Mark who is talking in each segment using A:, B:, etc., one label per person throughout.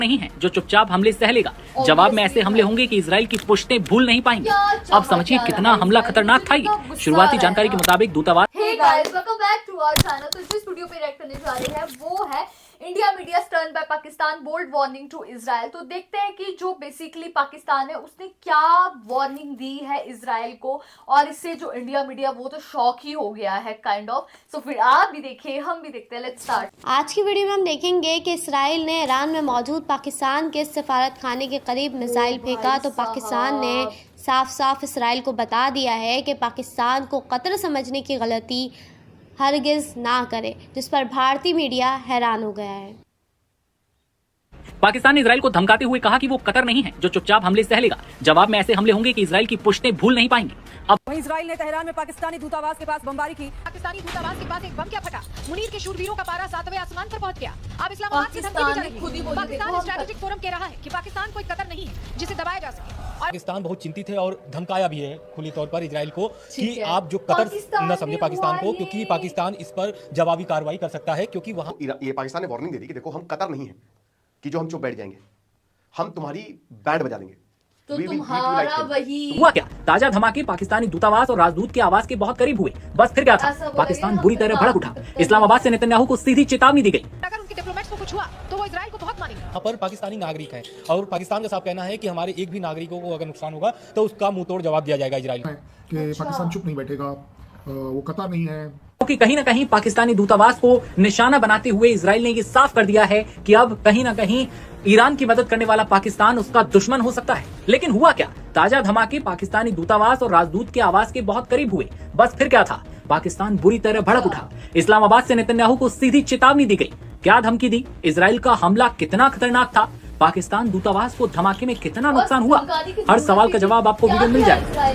A: नहीं है जो चुपचाप हमले सह लेगा। जवाब में ऐसे हमले होंगे कि इजराइल की पुश्तें भूल नहीं पाएंगी। अब समझिए कितना हमला खतरनाक था ये। शुरुआती जानकारी के मुताबिक दूतावास
B: Hey guys, welcome back to our channel। तो जिस वीडियो पे रिएक्ट करने जा रहे हैं वो है India media stern by Pakistan bold warning to Israel. तो देखते हैं कि जो बेसिकली पाकिस्तान है उसने क्या वार्निंग दी है इजराइल को, और इससे जो इंडिया मीडिया वो तो शॉक ही हो गया है काइंड ऑफ। सो फिर आप भी देखिए, हम भी देखते हैं। Let's start.
C: आज की वीडियो में हम देखेंगे कि इजराइल ने ईरान में मौजूद पाकिस्तान के सफारत खाने के करीब मिसाइल फेंका। तो पाकिस्तान ने साफ साफ इजराइल को बता दिया है कि पाकिस्तान को कतर समझने की गलती हरगिज ना करे, जिस पर भारतीय मीडिया हैरान हो गया है।
A: पाकिस्तान ने इजराइल को धमकाते हुए कहा कि वो कतर नहीं है जो चुपचाप हमले सह लेगा। जवाब में ऐसे हमले होंगे कि इजराइल की पुश्तें भूल नहीं पाएंगी। अब
D: वहीं इजराइल ने तेहरान में पाकिस्तानी दूतावास के पास बमबारी की। पाकिस्तानी दूतावास के पास एक बम क्या फटा, मुनीर के शूरवीरों का पारा 7वें आसमान पर पहुंच गया। अब इस्लामाबाद से धमकी दी जा रही है। पाकिस्तान स्ट्रेटेजिक फोरम कह रहा है कि पाकिस्तान कोई कतर नहीं है जिसे दबाया जा सके।
E: पाकिस्तान बहुत चिंतित है और धमकाया भी है खुली तौर पर इजराइल को कि आप जो कतर न समझे पाकिस्तान को, क्योंकि पाकिस्तान इस पर जवाबी कार्रवाई कर सकता है। क्योंकि वहां
F: ये पाकिस्तान ने वार्निंग दे दी कि देखो हम कतर नहीं है कि जो हम चुप बैठ जाएंगे, हम तुम्हारी बैंड बजा देंगे।
B: तो तुम्हारा वही
A: हुआ क्या? ताजा धमाके पाकिस्तानी दूतावास और राजदूत के आवास के बहुत करीब हुए। बस फिर क्या था? पाकिस्तान बुरी तरह भड़क उठा। इस्लामाबाद से नेतन्याहू को सीधी चेतावनी दी गई।
D: अगर उनके डिप्लोमेट्स को कुछ हुआ तो वो इजराइल को बहुत मानेंगे।
E: यहाँ पर पाकिस्तानी नागरिक हैं और पाकिस्तान का साफ कहना है कि हमारे एक भी नागरिकों को अगर नुकसान होगा तो उसका मुंहतोड़ जवाब दिया जाएगा इजराइल को।
G: कि पाकिस्तान चुप नहीं बैठेगा, वो कतर नहीं है।
A: क्योंकि कहीं ना कहीं पाकिस्तानी दूतावास को निशाना बनाते हुए इजराइल ने ये साफ कर दिया है कि अब कहीं ना कहीं ईरान की मदद करने वाला पाकिस्तान उसका दुश्मन हो सकता है। लेकिन हुआ क्या? ताजा धमाके पाकिस्तानी दूतावास और राजदूत के आवास के बहुत करीब हुए। बस फिर क्या था? पाकिस्तान बुरी तरह भड़क उठा। इस्लामाबाद से नेतन्याहू को सीधी चेतावनी दी गई। क्या धमकी दी? इजराइल का हमला कितना खतरनाक था? पाकिस्तान दूतावास को धमाके में कितना नुकसान हुआ? हर सवाल का जवाब आपको वीडियो में मिल जाएगा।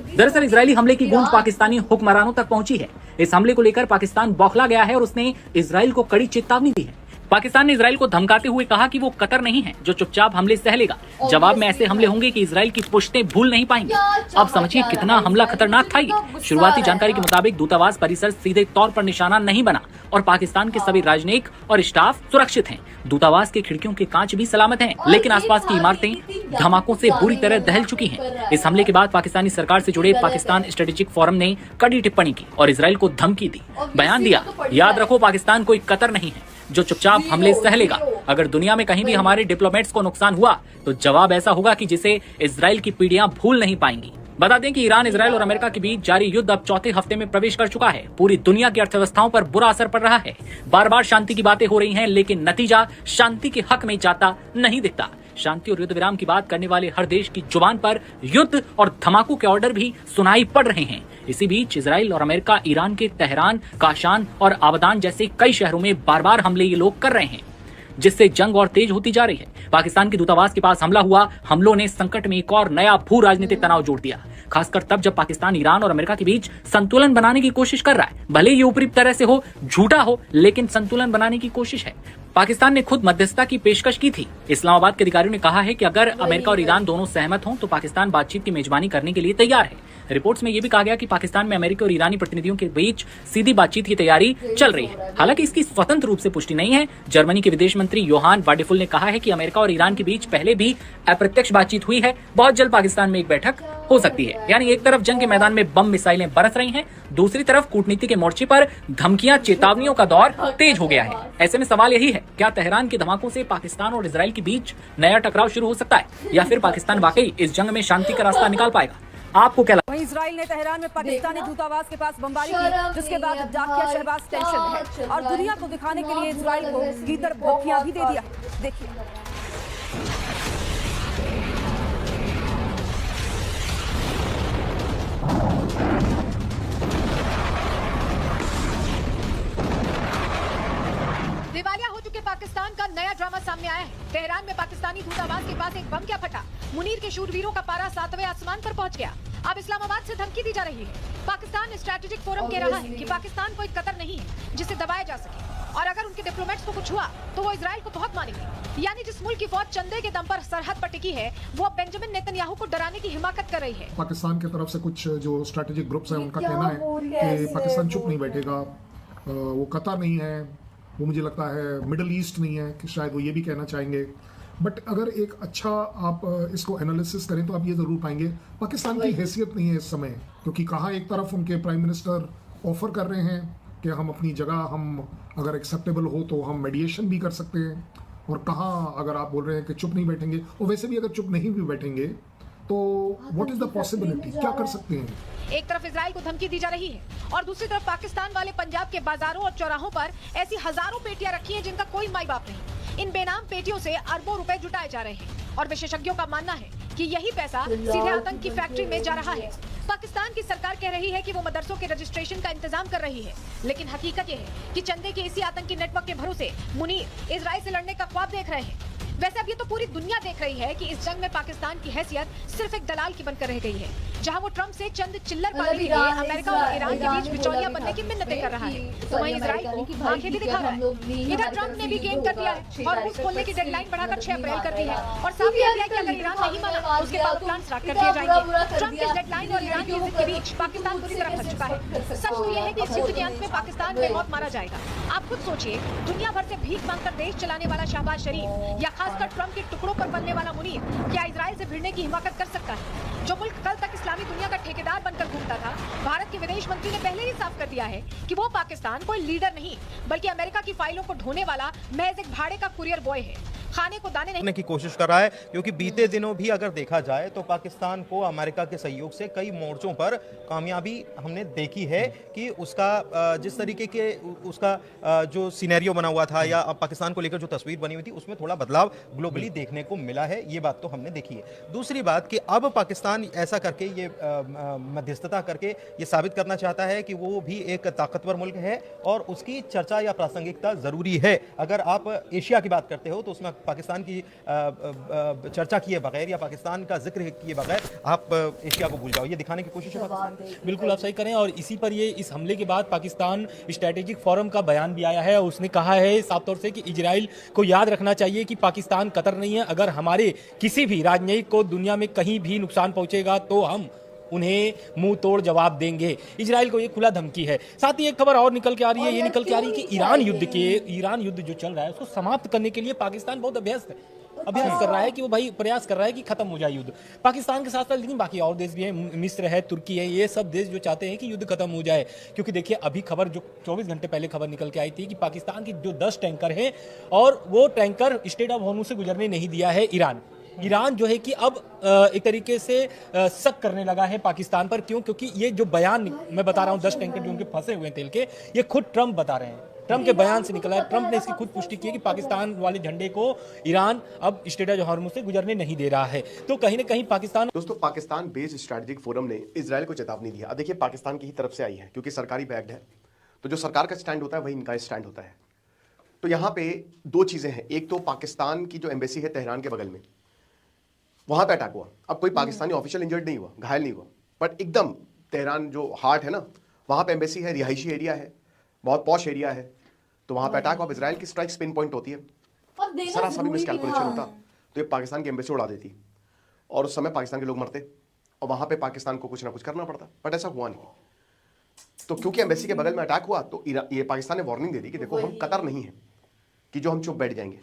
A: दरअसल इजरायली हमले की गूंज पाकिस्तानी हुक्मरानों तक पहुंची है। इस हमले को लेकर पाकिस्तान बौखला गया है और उसने इजराइल को कड़ी चेतावनी दी है। पाकिस्तान ने इजराइल को धमकाते हुए कहा कि वो कतर नहीं है जो चुपचाप हमले सह लेगा। जवाब में ऐसे हमले होंगे कि इजराइल की पुश्तें भूल नहीं पाएंगी। अब समझिए कितना हमला खतरनाक था ये। शुरुआती जानकारी के मुताबिक दूतावास परिसर सीधे तौर पर निशाना नहीं बना और पाकिस्तान के सभी राजनयिक और स्टाफ सुरक्षित हैं। दूतावास के खिड़कियों के कांच भी सलामत हैं, लेकिन आसपास की इमारतें धमाकों से बुरी तरह दहल चुकी हैं। इस हमले के बाद पाकिस्तानी सरकार से जुड़े पाकिस्तान स्ट्रेटेजिक फोरम ने कड़ी टिप्पणी की और इजराइल को धमकी दी। बयान दिया, याद रखो पाकिस्तान कोई कतर नहीं है जो चुपचाप हमले सह लेगा। अगर दुनिया में कहीं भी हमारे डिप्लोमेट्स को नुकसान हुआ तो जवाब ऐसा होगा कि जिसे इजराइल की पीढ़ियां भूल नहीं पाएंगी। बता दें कि ईरान, इजराइल और अमेरिका के बीच जारी युद्ध अब चौथे हफ्ते में प्रवेश कर चुका है। पूरी दुनिया की अर्थव्यवस्थाओं पर बुरा असर पड़ रहा है। बार बार शांति की बातें हो रही हैं, लेकिन नतीजा शांति के हक में जाता नहीं दिखता। शांति और युद्ध विराम की बात करने वाले हर देश की जुबान पर युद्ध और धमाकों के ऑर्डर भी सुनाई पड़ रहे हैं। इसी बीच इजराइल और अमेरिका ईरान के तेहरान, काशान और आबदान जैसे कई शहरों में बार बार हमले ये लोग कर रहे हैं, जिससे जंग और तेज होती जा रही है। पाकिस्तान के दूतावास के पास हमला हुआ। हमलों ने संकट में एक और नया भू राजनीतिक तनाव जोड़ दिया, खासकर तब जब पाकिस्तान ईरान और अमेरिका के बीच संतुलन बनाने की कोशिश कर रहा है। भले ये ऊपरी तरह से हो, झूठा हो, लेकिन संतुलन बनाने की कोशिश है। पाकिस्तान ने खुद मध्यस्थता की पेशकश की थी। इस्लामाबाद के अधिकारियों ने कहा है कि अगर अमेरिका और ईरान दोनों सहमत हों तो पाकिस्तान बातचीत की मेजबानी करने के लिए तैयार है। रिपोर्ट्स में यह भी कहा गया कि पाकिस्तान में अमेरिकी और ईरानी प्रतिनिधियों के बीच सीधी बातचीत की तैयारी चल रही है। हालांकि इसकी स्वतंत्र रूप से पुष्टि नहीं है। जर्मनी के विदेश मंत्री योहान वाडेफुल ने कहा है कि अमेरिका और ईरान के बीच पहले भी अप्रत्यक्ष बातचीत हुई है। बहुत जल्द पाकिस्तान में एक बैठक हो सकती है। यानी एक तरफ जंग के मैदान में बम मिसाइलें बरस रही हैं, दूसरी तरफ कूटनीति के मोर्चे पर धमकियां, चेतावनियों का दौर तेज हो गया है। ऐसे में सवाल यही है, क्या तेहरान के धमाकों से पाकिस्तान और इजराइल के बीच नया टकराव शुरू हो सकता है, या फिर पाकिस्तान वाकई इस जंग में शांति का रास्ता निकाल पाएगा? आपको क्या लगता है?
D: वहीं इजराइल ने तेहरान में पाकिस्तानी दूतावास के पास बमबारी की, जिसके बाद डाकिया शहबाज टेंशन है और दुनिया को दिखाने के लिए इजराइल को गीदड़ धमकियां भी दे दिया। देखिए, दिवालिया हो चुके पाकिस्तान का नया ड्रामा सामने आया है। तेहरान में पाकिस्तानी दूतावास के पास एक बम क्या फटा, मुनीर के शूरवीरों का पारा 7वें आसमान पर पहुंच गया। अब इस्लामाबाद से धमकी दी जा रही है। पाकिस्तान स्ट्रेटेजिक फोरम कह रहा है कि पाकिस्तान कोई कतर नहीं है जिसे दबाया जा सके, और अगर उनके डिप्लोमेट्स को कुछ हुआ तो वो इजराइल को बहुत मानेंगे। यानी जिस मुल्क की फौज चंदे के दम पर सरहद पर टिकी है, वो अब बेंजामिन नेतन्याहू को डराने की हिमाकत कर रही है।
G: पाकिस्तान की तरफ से कुछ जो स्ट्रेटेजिक ग्रुप्स हैं उनका कहना है कि पाकिस्तान चुप नहीं बैठेगा, वो कतर नहीं है, वो मुझे लगता है मिडल ईस्ट नहीं है, कि शायद वो ये भी कहना चाहेंगे। बट अगर एक अच्छा आप इसको एनालिसिस करें तो आप ये ज़रूर पाएंगे पाकिस्तान की हैसियत नहीं है इस समय, क्योंकि कहाँ एक तरफ उनके प्राइम मिनिस्टर ऑफर कर रहे हैं कि हम अपनी जगह, हम अगर एक्सेप्टेबल हो तो हम मेडिएशन भी कर सकते हैं, और कहाँ अगर आप बोल रहे हैं कि चुप नहीं बैठेंगे, और वैसे भी अगर चुप नहीं भी बैठेंगे तो व्हाट इज द पॉसिबिलिटी, क्या कर सकते हैं।
D: एक तरफ इजराइल को धमकी दी जा रही है और दूसरी तरफ पाकिस्तान वाले पंजाब के बाजारों और चौराहों पर ऐसी हजारों पेटियां रखी हैं जिनका कोई माई बाप नहीं। इन बेनाम पेटियों से अरबों रुपए जुटाए जा रहे हैं और विशेषज्ञों का मानना है कि यही पैसा सीधे आतंक की फैक्ट्री में जा रहा है। पाकिस्तान की सरकार कह रही है कि वो मदरसों के रजिस्ट्रेशन का इंतजाम कर रही है, लेकिन हकीकत ये है कि चंदे के इसी आतंकी नेटवर्क के भरोसे मुनीर इजराइल से लड़ने का ख्वाब देख रहे हैं। वैसे अब ये तो पूरी दुनिया देख रही है कि इस जंग में पाकिस्तान की हैसियत सिर्फ एक दलाल की बनकर रह गई है, जहां वो ट्रंप से चंद चिल्लर पाने के लिए अमेरिका और ईरान के बीच बिचौलिया बनने की मिन्नतें कर रहा है, तो वहीं इजराइल को आंखें भी दिखा रहा है। इधर ट्रंप ने भी गेम कर दिया है और घुस खोलने की डेडलाइन बढ़ाकर 6 अप्रैल कर दी है और साफ कह दिया कि अगर ईरान नहीं माना उसके पावर प्लांट स्टार्ट कर दिए जाएंगे। ट्रंप की डेडलाइन और ईरान की जिद के बीच पाकिस्तान पूरी तरह फंस चुका है। सच तो यह है कि इस युद्ध के अंत में पाकिस्तान में मौत मारा जाएगा। आप खुद सोचिए, दुनिया भर से भीख मांगकर देश चलाने वाला शहबाज शरीफ या खासकर ट्रंप के टुकड़ों पर बनने वाला मुनीर क्या इजराइल से भिड़ने की हिमाकत कर सकता है? जो मुल्क कल तक इस्लामी दुनिया का ठेकेदार बनकर घूमता था, भारत के विदेश मंत्री ने पहले ही साफ कर दिया है कि वो पाकिस्तान कोई लीडर नहीं बल्कि अमेरिका की फाइलों को ढोने वाला महज एक भाड़े का कुरियर बॉय है। खाने को दाने नहीं
H: की कोशिश कर रहा है, क्योंकि बीते दिनों भी अगर देखा जाए तो पाकिस्तान को अमेरिका के सहयोग से कई मोर्चों पर कामयाबी हमने देखी है कि उसका जिस तरीके के उसका जो सिनेरियो बना हुआ था या पाकिस्तान को लेकर जो तस्वीर बनी हुई थी उसमें थोड़ा बदलाव ग्लोबली देखने को मिला है। ये बात तो हमने देखी है। दूसरी बात कि अब पाकिस्तान ऐसा करके ये मध्यस्थता करके ये साबित करना चाहता है कि वो भी एक ताकतवर मुल्क है और उसकी चर्चा या प्रासंगिकता जरूरी है। अगर आप एशिया की बात करते हो तो उसमें पाकिस्तान की चर्चा किए बगैर या पाकिस्तान का जिक्र किए बगैर आप एशिया को भूल जाओ, ये दिखाने की कोशिश है।
E: बिल्कुल आप सही करें। और इसी पर ये इस हमले के बाद पाकिस्तान स्ट्रेटेजिक फोरम का बयान भी आया है और उसने कहा है साफ तौर से कि इजराइल को याद रखना चाहिए कि पाकिस्तान कतर नहीं है। अगर हमारे किसी भी राजनयिक को दुनिया में कहीं भी नुकसान पहुंचेगा तो हम उन्हें मुंह तोड़ जवाब देंगे। इजराइल को ये खुला धमकी है। साथ ही एक खबर और निकल के आ रही है, ये निकल के आ रही है कि ईरान युद्ध जो चल रहा है उसको समाप्त करने के लिए पाकिस्तान बहुत अभ्यस्त कर रहा है कि वो भाई प्रयास कर रहा है कि खत्म हो जाए युद्ध। पाकिस्तान के साथ साथ लेकिन बाकी और देश भी हैं, मिस्र है, तुर्की है, ये सब देश जो चाहते हैं कि युद्ध खत्म हो जाए। क्योंकि देखिए अभी खबर जो 24 घंटे पहले खबर निकल के आई थी कि पाकिस्तान की जो 10 टैंकर हैं और वो टैंकर स्ट्रेट ऑफ हॉर्मुज़ से गुजरने नहीं दिया है ईरान जो है कि अब एक तरीके से शक करने लगा है पाकिस्तान पर। क्यों? क्योंकि ये जो बयान मैं बता रहा हूँ 10 टैंकर जो उनके फंसे हुए हैं तेल के, ये खुद ट्रंप बता रहे हैं। ट्रंप के बयान से निकला है। ट्रंप ने इसकी खुद पुष्टि की है कि पाकिस्तान वाले झंडे को ईरान अब स्ट्रेट ऑफ हॉर्मुज़ से गुजरने नहीं दे रहा है। तो कहीं ना कहीं Pakistan
F: Pakistan based strategic forum ने इजराइल को चेतावनी दिया। अब देखिए पाकिस्तान की ही तरफ से आई है क्योंकि सरकारी बैग्ड है, तो जो सरकार का स्टैंड होता है वही इनका स्टैंड होता है। तो यहाँ पे 2 चीजें हैं। एक तो पाकिस्तान की जो एम्बेसी है तेहरान के बगल में, वहां पे अटैक हुआ। अब कोई पाकिस्तानी ऑफिशियल इंजर्ड नहीं हुआ, घायल नहीं हुआ, बट एकदम तेहरान जो हार्ट है ना, वहां पे एम्बेसी है, रिहायशी एरिया है, बहुत पॉश एरिया है, तो वहां पे अटैक हुआ। इजराइल की स्ट्राइक पिन पॉइंट होती है, सारा सा भी मिसकैलकुलेशन होता तो ये पाकिस्तान की एम्बेसी उड़ा देती और उस समय पाकिस्तान के लोग मरते और वहां पे पाकिस्तान को कुछ ना कुछ करना पड़ता, बट ऐसा हुआ नहीं। तो क्योंकि एम्बेसी के बगल में अटैक हुआ तो ये पाकिस्तान ने वार्निंग दे दी कि देखो हम कतर नहीं है कि जो हम चुप बैठ जाएंगे,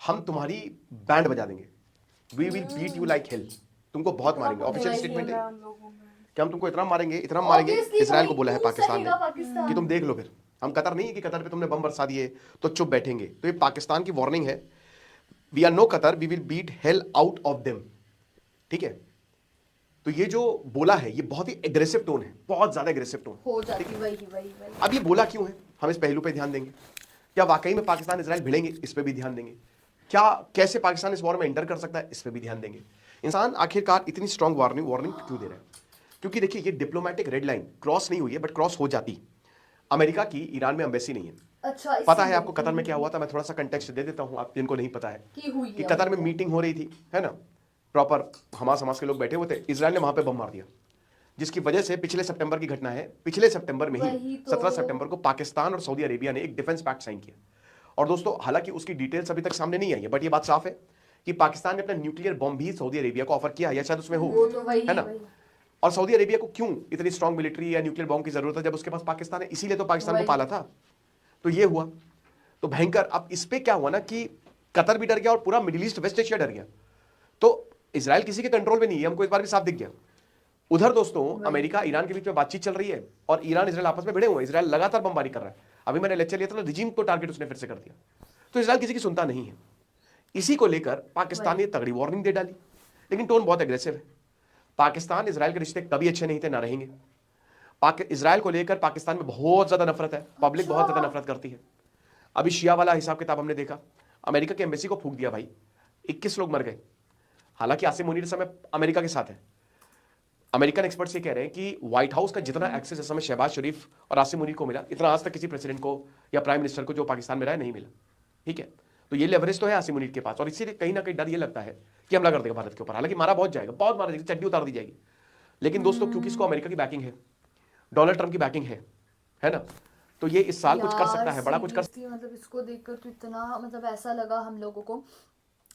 F: हम तुम्हारी बैंड बजा देंगे, we will beat you like hell, तुमको बहुत मारेंगे। ऑफिशियल स्टेटमेंट है कि हम तुमको इतना मारेंगे इजराइल को बोला है पाकिस्तान ने कि तुम देख लो, फिर हम कतर नहीं है कि कतर पे तुमने बम बरसा दिए तो चुप बैठेंगे। तो ये पाकिस्तान की वार्निंग है, we are no Qatar, we will beat hell out of them. ठीक है, तो ये जो बोला है ये बहुत ही एग्रेसिव टोन है, बहुत ज्यादा एग्रेसिव टोन हो जाती है। वही। अब ये बोला क्यों है, हम इस पहलू पे ध्यान देंगे। क्या वाकई में पाकिस्तान इजराइल भिड़ेंगे, इस पे भी ध्यान देंगे। क्या कैसे पाकिस्तान इस वॉर में एंटर कर सकता है, इस पे भी ध्यान देंगे। इंसान आखिरकार इतनी स्ट्रॉन्ग वार्निंग क्यों दे रहा है? क्योंकि देखिए ये डिप्लोमेटिक रेड लाइन क्रॉस नहीं हुई है, बट क्रॉस हो जाती। अमेरिका की ईरान में एम्बेसी नहीं है। अच्छा, पता है आपको कतर में क्या हुआ था? मैं थोड़ा सा कंटेक्स्ट दे देता हूं आप जिनको नहीं पता है कि कतर में मीटिंग हो रही थी, है ना, प्रॉपर हमास के लोग बैठे हुए थे। इजराइल ने वहां पे बम मार दिया, जिसकी वजह से पिछले सितंबर की घटना है। पिछले सितंबर में ही 17 सितंबर को पाकिस्तान और सऊदी अरेबिया ने एक डिफेंस पैक्ट साइन किया। और दोस्तों हालांकि उसकी डिटेल्स अभी तक सामने नहीं आई है, बट ये बात साफ है कि पाकिस्तान ने अपना न्यूक्लियर बॉम्ब भी सऊदी अरेबिया को ऑफर किया, या शायद उसमें हो, है ना। और सऊदी अरेबिया को क्यों इतनी स्ट्रॉन्ग मिलिट्री या न्यूक्लियर बॉम्ब की जरूरत है जब उसके पास पाकिस्तान है? इसीलिए तो पाकिस्तान को पाला था। तो ये हुआ। तो भयंकर। अब इस पे क्या हुआ ना कि कतर भी डर गया और पूरा मिडिल ईस्ट वेस्ट एशिया डर गया। तो इजराइल किसी के कंट्रोल में नहीं है, हमको इस बार भी साफ दिख गया। उधर दोस्तों अमेरिका ईरान के बीच में बातचीत चल रही है और ईरान इजराइल आपस में भिड़े हुए हैं। इजराइल लगातार बमबारी कर रहा है। अभी मैंने लेक्चर लिया था ना, रिजीम को टारगेट उसने फिर से कर दिया। तो इजराइल किसी की सुनता नहीं है। इसी को लेकर पाकिस्तान ने तगड़ी वार्निंग दे डाली, लेकिन टोन बहुत एग्रेसिव है। पाकिस्तान इजराइल के रिश्ते कभी अच्छे नहीं थे, ना रहेंगे। इजराइल को लेकर पाकिस्तान में बहुत ज्यादा नफरत है, पब्लिक बहुत ज्यादा नफरत करती है। अभी शिया वाला हिसाब किताब हमने देखा, अमेरिका के एम्बेसी को फूंक दिया भाई, 21 लोग मर गए। हालांकि आसिम मुनीर इस समय अमेरिका के साथ है। अमेरिकन एक्सपर्ट्स ये कह रहे हैं कि व्हाइट हाउस का जितना एक्सेस इस समय शहबाज शरीफ और आसिम मुनीर को मिला, इतना आज तक किसी प्रेसिडेंट को या प्राइम मिनिस्टर को जो पाकिस्तान में रहा नहीं मिला। ठीक है, तो ये लेवरेज तो है आसिम मुनीर के पास, और इसीलिए कहीं ना कहीं डर ये लगता है कि हमला कर देगा भारत के ऊपर। हालांकि मारा बहुत जाएगा, बहुत मारा जाएगा, चड्डी उतार दी जाएगी। लेकिन दोस्तों क्योंकि इसको अमेरिका की बैकिंग है, डोनाल्ड ट्रंप की बैकिंग है ना, तो ये इस साल कुछ कर सकता है, बड़ा कुछ कर सकता है।
B: मतलब इसको देखकर तो इतना मतलब ऐसा लगा हम लोगों को।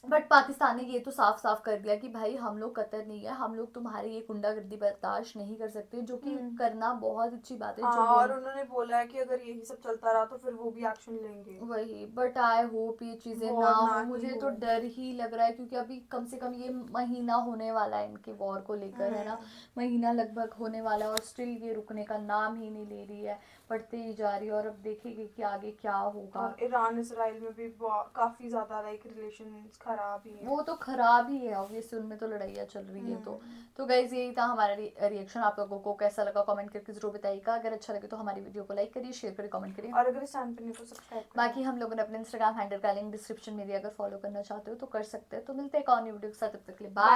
B: बट पाकिस्तान ने ये तो साफ साफ कर दिया कि भाई हम लोग कतर नहीं है, हम लोग तुम्हारी ये गुंडागर्दी बर्दाश्त नहीं कर सकते, जो कि करना बहुत अच्छी बात है। जो
I: और उन्होंने बोला है कि अगर यही सब चलता रहा तो फिर वो भी एक्शन लेंगे।
B: वही, बट आई होप ये चीजें ना हो। मुझे तो डर ही लग रहा है, क्योंकि अभी कम से कम ये महीना होने वाला है इनके वॉर को लेकर, है ना, महीना लगभग होने वाला है और स्टिल ये रुकने का नाम ही नहीं ले रही है, बढ़ते ही जा रही है। और अब देखेंगे कि आगे क्या होगा।
I: और ईरान इसराइल में भी काफी ज्यादा लाइक रिलेशंस खराब ही है।
B: वो तो खराब ही है ऑब्वियसली, उनमें तो लड़ाइयाँ चल रही है। तो गाइज यही था हमारा रिएक्शन। आप लोगों को कैसा लगा कमेंट करके जरूर बताइएगा। अगर अच्छा लगे तो हमारी वीडियो को लाइक करिए, शेयर करिए, कमेंट करिए,
I: और अगर इस चैनल पे नहीं तो सब्सक्राइब करिए।
B: बाकी हम लोगों ने अपने इंस्टाग्राम हैंडल का लिंक डिस्क्रिप्शन में दिया, अगर फॉलो करना चाहते हो तो कर सकते हैं। तो मिलते हैं एक और न्यू वीडियो के साथ, तब तक के लिए बाय।